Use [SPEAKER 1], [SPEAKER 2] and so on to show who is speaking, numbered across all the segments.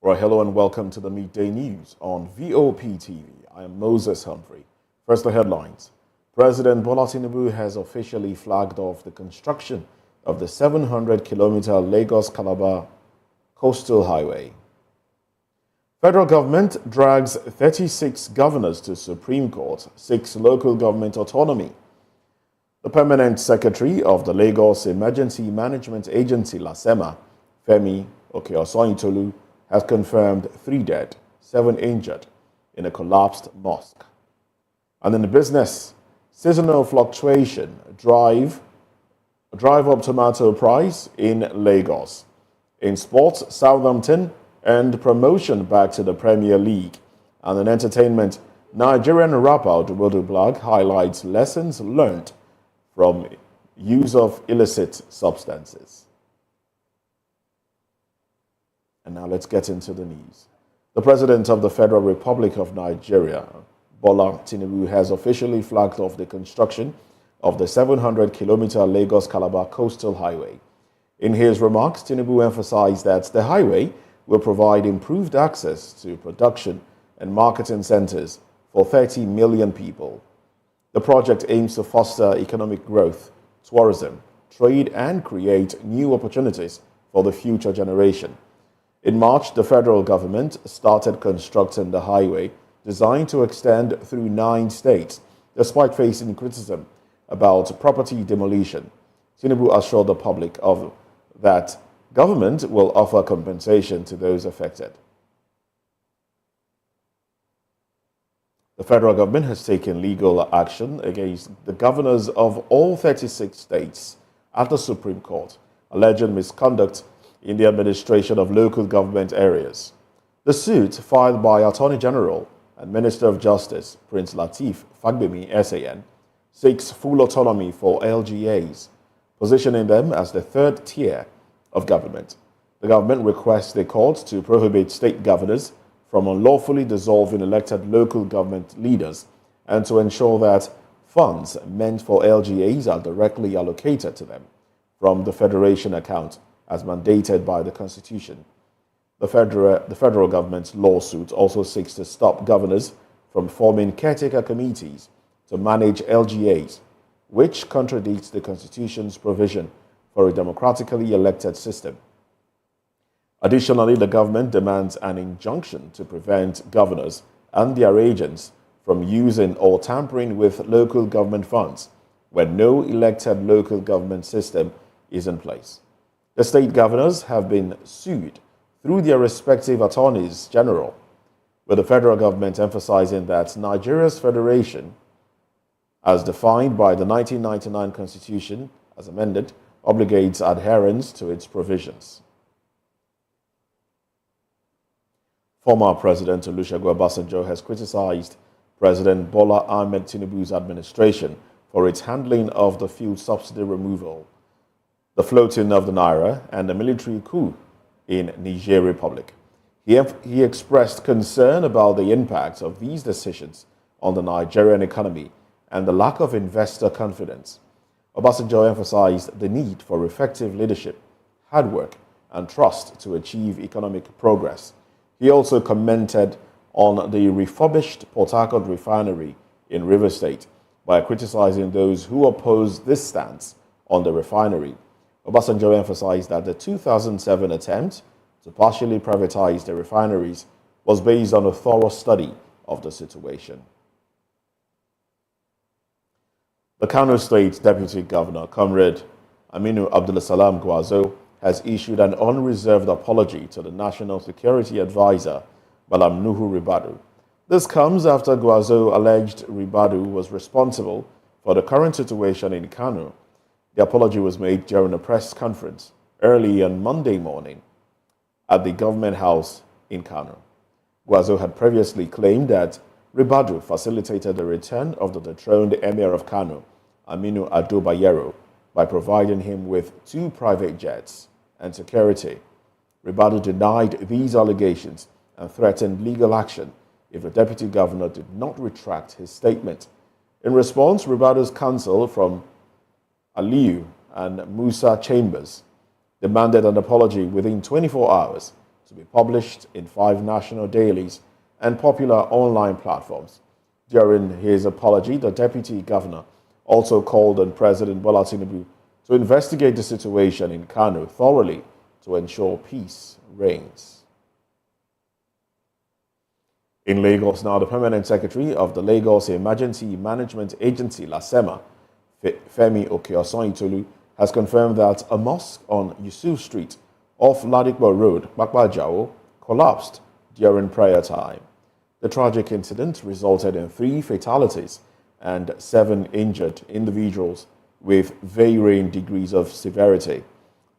[SPEAKER 1] Right, hello and welcome to the Midday News on VOP TV. I am Moses Humphrey. First, the headlines. President Bola Tinubu has officially flagged off the construction of the 700-kilometer Lagos-Calabar coastal highway. Federal government drags 36 governors to Supreme Court, seeks local government autonomy. The permanent secretary of the Lagos Emergency Management Agency, LASEMA, Femi Okeosoyintolu, has confirmed 3 dead, 7 injured in a collapsed mosque. And in the business, seasonal fluctuation drive up tomato price in Lagos. In sports, Southampton earned promotion back to the Premier League. And in entertainment, Nigerian rapper Dubodu Black highlights lessons learned from use of illicit substances. And now let's get into the news. The President of the Federal Republic of Nigeria, Bola Tinubu, has officially flagged off the construction of the 700-kilometer Lagos-Calabar coastal highway. In his remarks, Tinubu emphasized that the highway will provide improved access to production and marketing centers for 30 million people. The project aims to foster economic growth, tourism, trade, and create new opportunities for the future generation. In March, the federal government started constructing the highway designed to extend through 9 states, despite facing criticism about property demolition. Tinubu assured the public that government will offer compensation to those affected. The federal government has taken legal action against the governors of all 36 states at the Supreme Court, alleging misconduct in the administration of local government areas. The suit, filed by Attorney General and Minister of Justice Prince Lateef Fagbemi SAN, seeks full autonomy for LGAs, positioning them as the 3rd tier of government. The government requests the court to prohibit state governors from unlawfully dissolving elected local government leaders and to ensure that funds meant for LGAs are directly allocated to them from the Federation account as mandated by the Constitution. The federal government's lawsuit also seeks to stop governors from forming caretaker committees to manage LGAs, which contradicts the Constitution's provision for a democratically elected system. Additionally, the government demands an injunction to prevent governors and their agents from using or tampering with local government funds when no elected local government system is in place. The state governors have been sued through their respective attorneys general, with the federal government emphasizing that Nigeria's federation, as defined by the 1999 Constitution as amended, obligates adherence to its provisions. Former President Olusegun Obasanjo has criticized President Bola Ahmed Tinubu's administration for its handling of the fuel subsidy removal, the floating of the naira, and the military coup in Niger Republic. He expressed concern about the impact of these decisions on the Nigerian economy and the lack of investor confidence. Obasanjo emphasized the need for effective leadership, hard work, and trust to achieve economic progress. He also commented on the refurbished Port Harcourt refinery in Rivers State by criticizing those who oppose this stance on the refinery. Obasanjo emphasized that the 2007 attempt to partially privatize the refineries was based on a thorough study of the situation. The Kano State Deputy Governor, Comrade Aminu Abdulsalam Gwazo, has issued an unreserved apology to the National Security Advisor, Malam Nuhu Ribadu. This comes after Gwazo alleged Ribadu was responsible for the current situation in Kano. The apology was made during a press conference early on Monday morning at the government house in Kano. Gwazo had previously claimed that Ribadu facilitated the return of the dethroned Emir of Kano, Aminu Ado Bayero, by providing him with 2 private jets and security. Ribadu denied these allegations and threatened legal action if the deputy governor did not retract his statement. In response, Ribadu's counsel from Aliyu and Musa Chambers demanded an apology within 24 hours to be published in 5 national dailies and popular online platforms. During his apology, the deputy governor also called on President Bola Tinubu to investigate the situation in Kano thoroughly to ensure peace reigns. In Lagos now, the permanent secretary of the Lagos Emergency Management Agency, LASEMA, Femi Okeoson-Itolu, has confirmed that a mosque on Yusuf Street off Ladikbo Road, Bakbajao, collapsed during prayer time. The tragic incident resulted in 3 fatalities and 7 injured individuals with varying degrees of severity.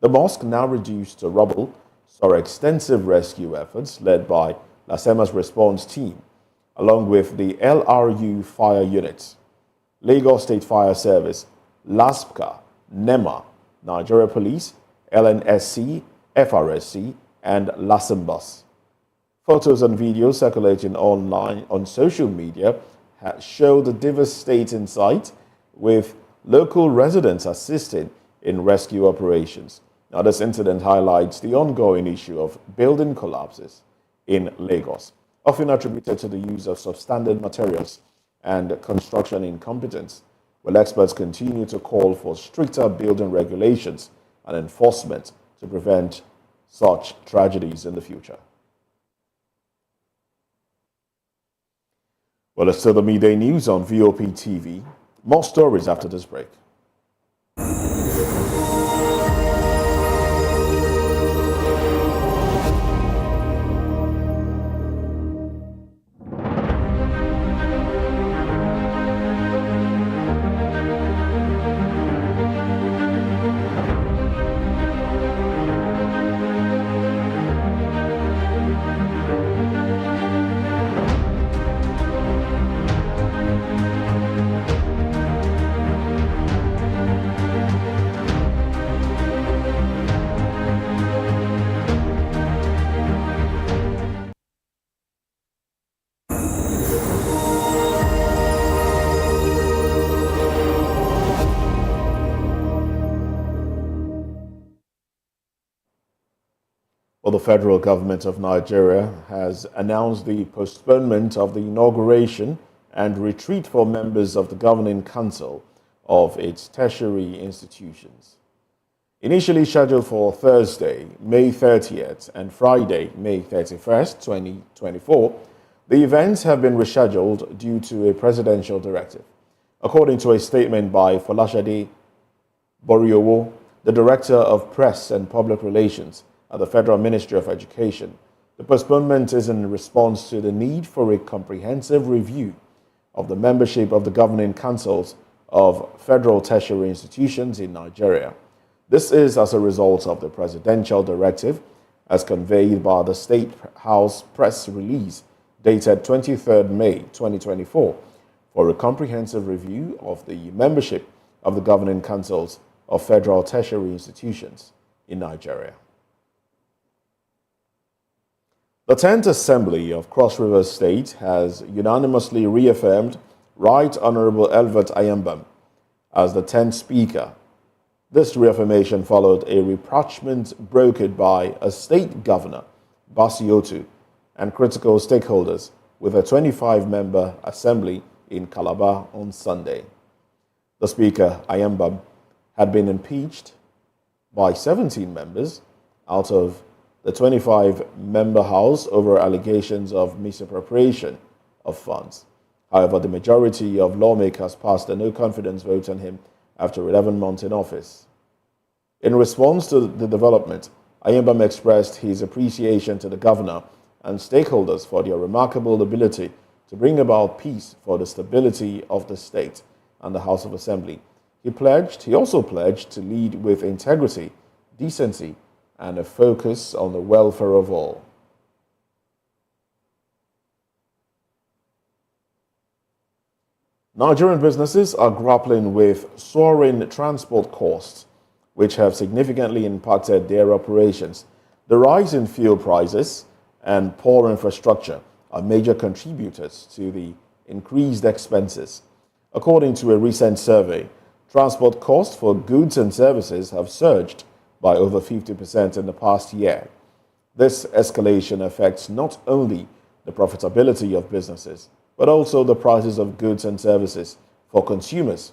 [SPEAKER 1] The mosque, now reduced to rubble, saw extensive rescue efforts led by LASEMA's response team, along with the LRU fire units, Lagos State Fire Service, LASPCA, NEMA, Nigeria Police, LNSC, FRSC, and LASEMBUS. Photos and videos circulating online on social media show the devastating sight, with local residents assisting in rescue operations. Now, this incident highlights the ongoing issue of building collapses in Lagos, often attributed to the use of substandard materials and construction incompetence, while experts continue to call for stricter building regulations and enforcement to prevent such tragedies in the future. Well, it's still the midday news on VOP TV. More stories after this break. Well, the federal government of Nigeria has announced the postponement of the inauguration and retreat for members of the governing council of its tertiary institutions. Initially scheduled for Thursday, May 30th and Friday, May 31st, 2024, the events have been rescheduled due to a presidential directive. According to a statement by Folashade Boriowo, the Director of Press and Public Relations at the Federal Ministry of Education, the postponement is in response to the need for a comprehensive review of the membership of the governing councils of federal tertiary institutions in Nigeria. This is as a result of the presidential directive as conveyed by the State House press release dated 23rd May 2024 for a comprehensive review of the membership of the governing councils of federal tertiary institutions in Nigeria. The 10th Assembly of Cross River State has unanimously reaffirmed Right Honorable Elvet Ayambam as the 10th Speaker. This reaffirmation followed a rapprochement brokered by a state governor, Basiotu, and critical stakeholders with a 25-member assembly in Calabar on Sunday. The Speaker, Ayambam, had been impeached by 17 members out of the 25-member House over allegations of misappropriation of funds. However, the majority of lawmakers passed a no-confidence vote on him after 11 months in office. In response to the development, Ayambam expressed his appreciation to the governor and stakeholders for their remarkable ability to bring about peace for the stability of the state and the House of Assembly. He also pledged to lead with integrity, decency, and a focus on the welfare of all. Nigerian businesses are grappling with soaring transport costs, which have significantly impacted their operations. The rise in fuel prices and poor infrastructure are major contributors to the increased expenses. According to a recent survey, transport costs for goods and services have surged by over 50% in the past year. This escalation affects not only the profitability of businesses, but also the prices of goods and services for consumers,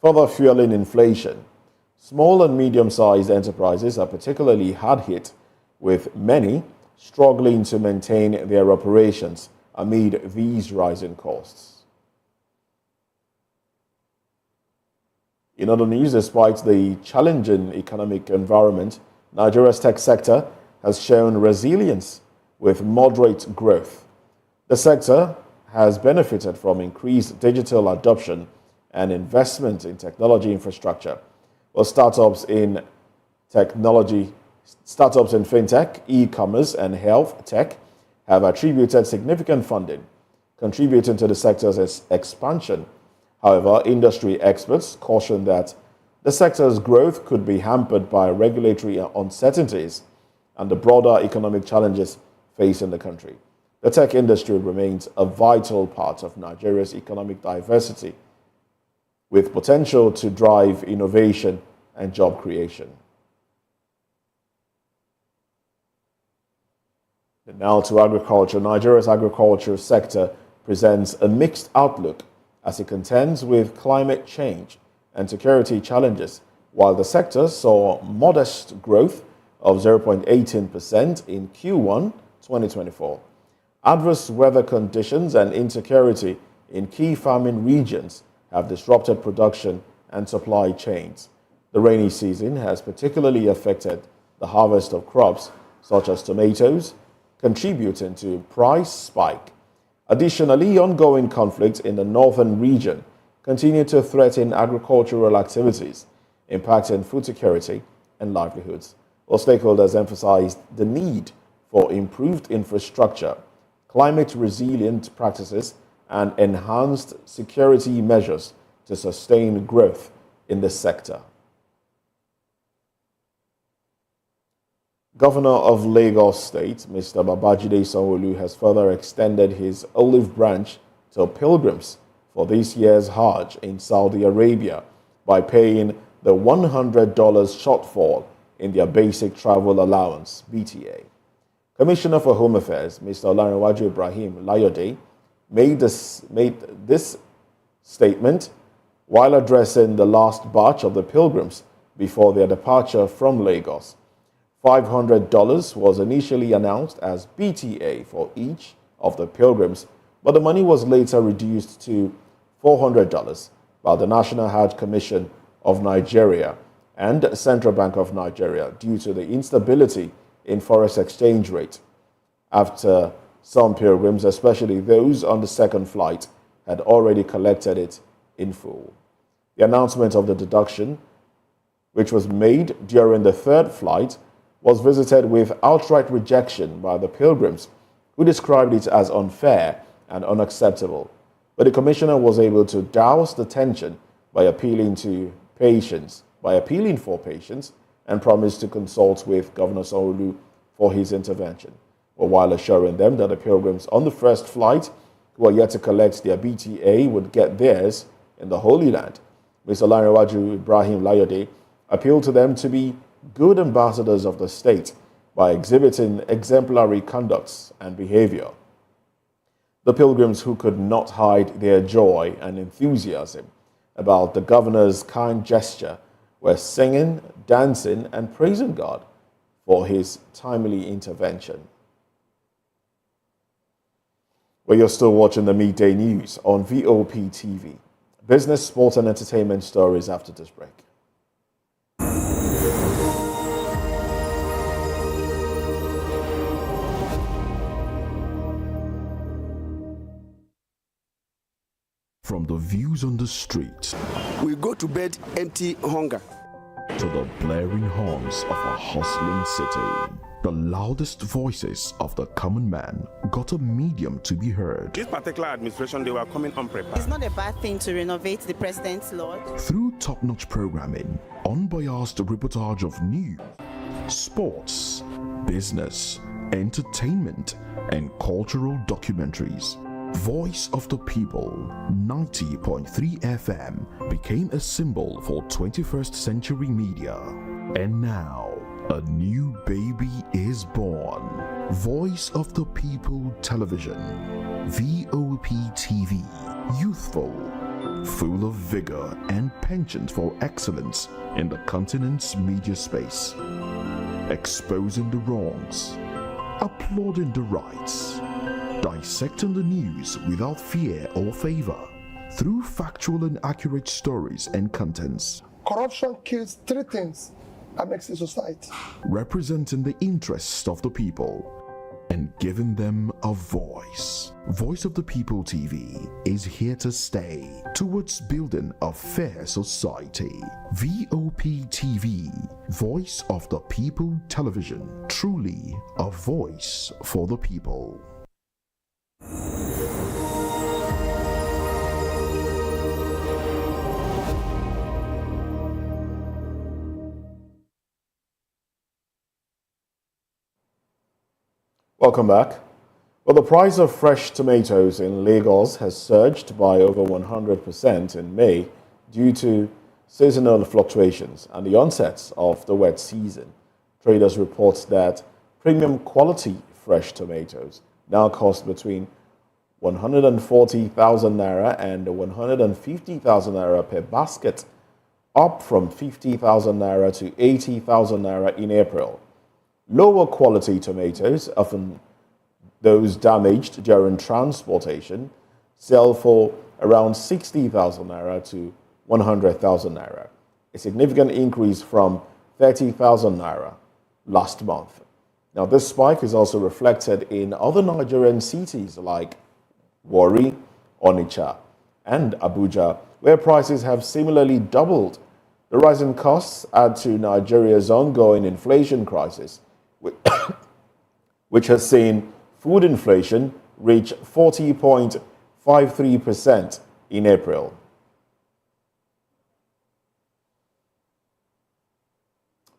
[SPEAKER 1] further fueling inflation. Small and medium-sized enterprises are particularly hard hit, with many struggling to maintain their operations amid these rising costs. In other news, despite the challenging economic environment, Nigeria's tech sector has shown resilience with moderate growth. The sector has benefited from increased digital adoption and investment in technology infrastructure, while startups in fintech, e-commerce, and health tech have attributed significant funding, contributing to the sector's expansion. However, industry experts caution that the sector's growth could be hampered by regulatory uncertainties and the broader economic challenges facing the country. The tech industry remains a vital part of Nigeria's economic diversity, with potential to drive innovation and job creation. And now to agriculture. Nigeria's agriculture sector presents a mixed outlook as it contends with climate change and security challenges, while the sector saw modest growth of 0.18% in Q1 2024. Adverse weather conditions and insecurity in key farming regions have disrupted production and supply chains. The rainy season has particularly affected the harvest of crops such as tomatoes, contributing to price spike. Additionally, ongoing conflicts in the northern region continue to threaten agricultural activities, impacting food security and livelihoods. All stakeholders emphasized the need for improved infrastructure, climate-resilient practices, and enhanced security measures to sustain growth in the sector. Governor of Lagos State, Mr. Babajide Sanwo-Olu, has further extended his olive branch to pilgrims for this year's Hajj in Saudi Arabia by paying the $100 shortfall in their basic travel allowance, BTA. Commissioner for Home Affairs, Mr. Olarinwaju Ibrahim Layode, made this statement while addressing the last batch of the pilgrims before their departure from Lagos. $500 was initially announced as BTA for each of the pilgrims, but the money was later reduced to $400 by the National Hajj Commission of Nigeria and Central Bank of Nigeria due to the instability in forex exchange rate, after some pilgrims, especially those on the second flight, had already collected it in full. The announcement of the deduction, which was made during the third flight, was visited with outright rejection by the pilgrims, who described it as unfair and unacceptable. But the commissioner was able to douse the tension by appealing for patience, and promised to consult with Governor Sanwo-Olu for his intervention, while assuring them that the pilgrims on the first flight who are yet to collect their BTA would get theirs in the Holy Land. Mr. Olarinwaju Ibrahim Layode appealed to them to be good ambassadors of the state by exhibiting exemplary conducts and behavior. The pilgrims, who could not hide their joy and enthusiasm about the governor's kind gesture, were singing, dancing, and praising God for his timely intervention. Well, you're still watching the Midday News on VOP TV. Business, sports, and entertainment stories after this break.
[SPEAKER 2] From the views on the street,
[SPEAKER 3] we go to bed empty hunger,
[SPEAKER 2] to the blaring horns of a hustling city, the loudest voices of the common man got a medium to be heard.
[SPEAKER 4] This particular administration, they were coming unprepared.
[SPEAKER 5] It's not a bad thing to renovate the president's lodge.
[SPEAKER 2] Through top-notch programming, unbiased reportage of news, sports, business, entertainment, and cultural documentaries, Voice of the People 90.3 FM became a symbol for 21st century media. And now, A new baby is born. Voice of the People Television, VOP TV, youthful, full of vigor and penchant for excellence in the continent's media space, exposing the wrongs, applauding the rights, dissecting the news without fear or favor, through factual and accurate stories and contents.
[SPEAKER 6] Corruption kills three things that makes a society.
[SPEAKER 2] Representing the interests of the people and giving them a voice. Voice of the People TV is here to stay towards building a fair society. VOP TV, Voice of the People Television, truly a voice for the people.
[SPEAKER 1] Welcome back. Well, the price of fresh tomatoes in Lagos has surged by over 100% in May due to seasonal fluctuations and the onset of the wet season. Traders report that premium quality fresh tomatoes now cost between 140,000 naira and 150,000 naira per basket, up from 50,000 naira to 80,000 naira in April. Lower quality tomatoes, often those damaged during transportation, sell for around 60,000 naira to 100,000 naira, a significant increase from 30,000 naira last month. Now, this spike is also reflected in other Nigerian cities like Warri, Onitsha, and Abuja, where prices have similarly doubled. The rising costs add to Nigeria's ongoing inflation crisis, which has seen food inflation reach 40.53% in April.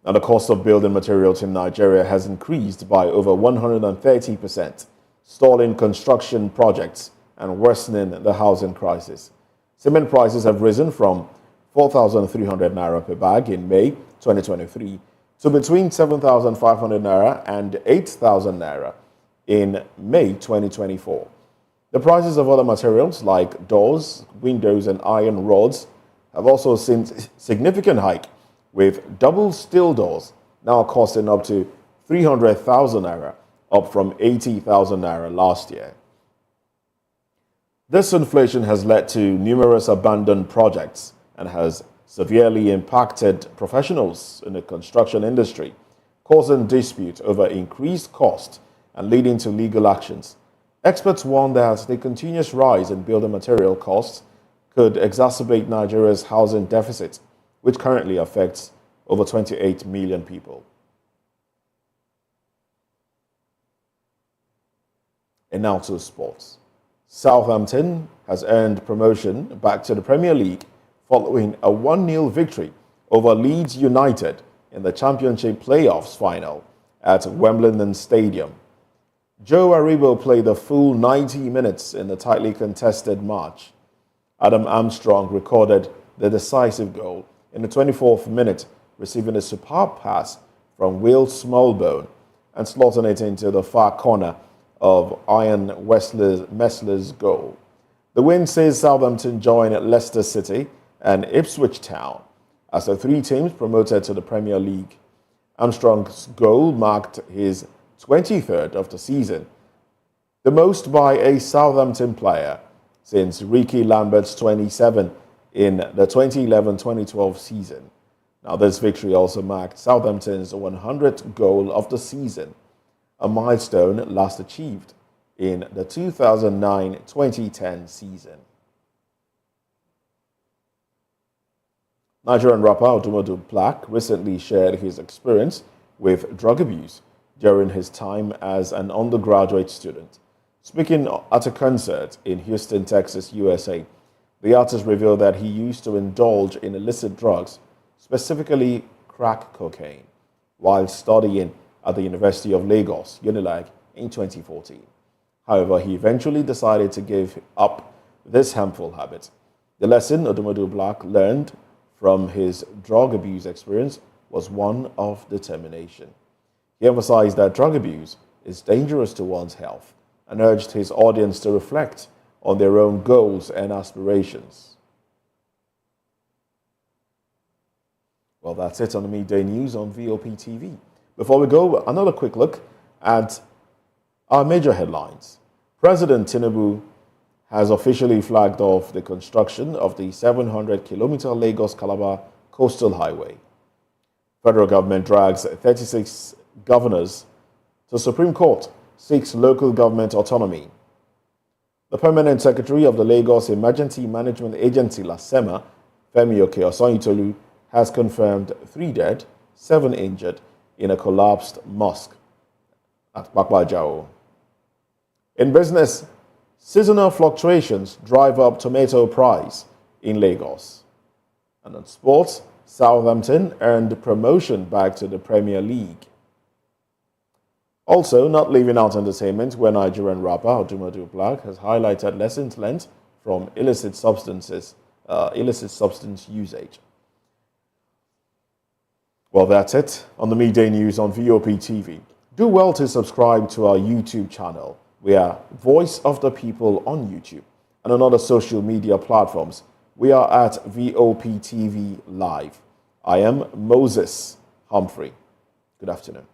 [SPEAKER 1] Now, the cost of building materials in Nigeria has increased by over 130%, stalling construction projects and worsening the housing crisis. Cement prices have risen from 4,300 naira per bag in May 2023 to between 7,500 naira and 8,000 naira in May 2024. The prices of other materials like doors, windows, and iron rods have also seen significant hike, with double steel doors now costing up to 300,000 naira, up from 80,000 naira last year. This inflation has led to numerous abandoned projects and has severely impacted professionals in the construction industry, causing dispute over increased cost and leading to legal actions. Experts warn that the continuous rise in building material costs could exacerbate Nigeria's housing deficit, which currently affects over 28 million people. And now to sports. Southampton has earned promotion back to the Premier League following a 1-0 victory over Leeds United in the Championship playoffs final at Wimbledon Stadium. Joe Aribo played the full 90 minutes in the tightly contested match. Adam Armstrong recorded the decisive goal in the 24th minute, receiving a superb pass from Will Smallbone and slotting it into the far corner of Ian Messler's goal. The win sees Southampton join Leicester City and Ipswich Town as the three teams promoted to the Premier League. Armstrong's goal marked his 23rd of the season, the most by a Southampton player since Ricky Lambert's 27 in the 2011-2012 season. Now, this victory also marked Southampton's 100th goal of the season, a milestone last achieved in the 2009-2010 season. Nigerian rapper Odumodu Black recently shared his experience with drug abuse during his time as an undergraduate student. Speaking at a concert in Houston, Texas, USA, the artist revealed that he used to indulge in illicit drugs, specifically crack cocaine, while studying at the University of Lagos, UNILAG, in 2014. However, he eventually decided to give up this harmful habit. The lesson Odumodu Black learned from his drug abuse experience was one of determination. He emphasized that drug abuse is dangerous to one's health and urged his audience to reflect on their own goals and aspirations. Well, that's it on the Midday News on VOP TV. Before we go, another quick look at our major headlines. President Tinubu has officially flagged off the construction of the 700-kilometer Lagos-Calabar coastal highway. Federal government drags 36 governors to Supreme Court, seeks local government autonomy. The permanent secretary of the Lagos Emergency Management Agency, LASEMA, Femi Okeosanyitolu, has confirmed 3 dead, 7 injured in a collapsed mosque at Bakbajao. In business, seasonal fluctuations drive up tomato price in Lagos. And in sports, Southampton earned promotion back to the Premier League. Also, not leaving out entertainment, where Nigerian rapper Odumadu Black has highlighted lessons learned from illicit substance usage. Well, that's it on the Midday News on VOP TV. Do well to subscribe to our YouTube channel. We are Voice of the People on YouTube, and on other social media platforms, we are at VOP TV Live. I am Moses Humphrey. Good afternoon.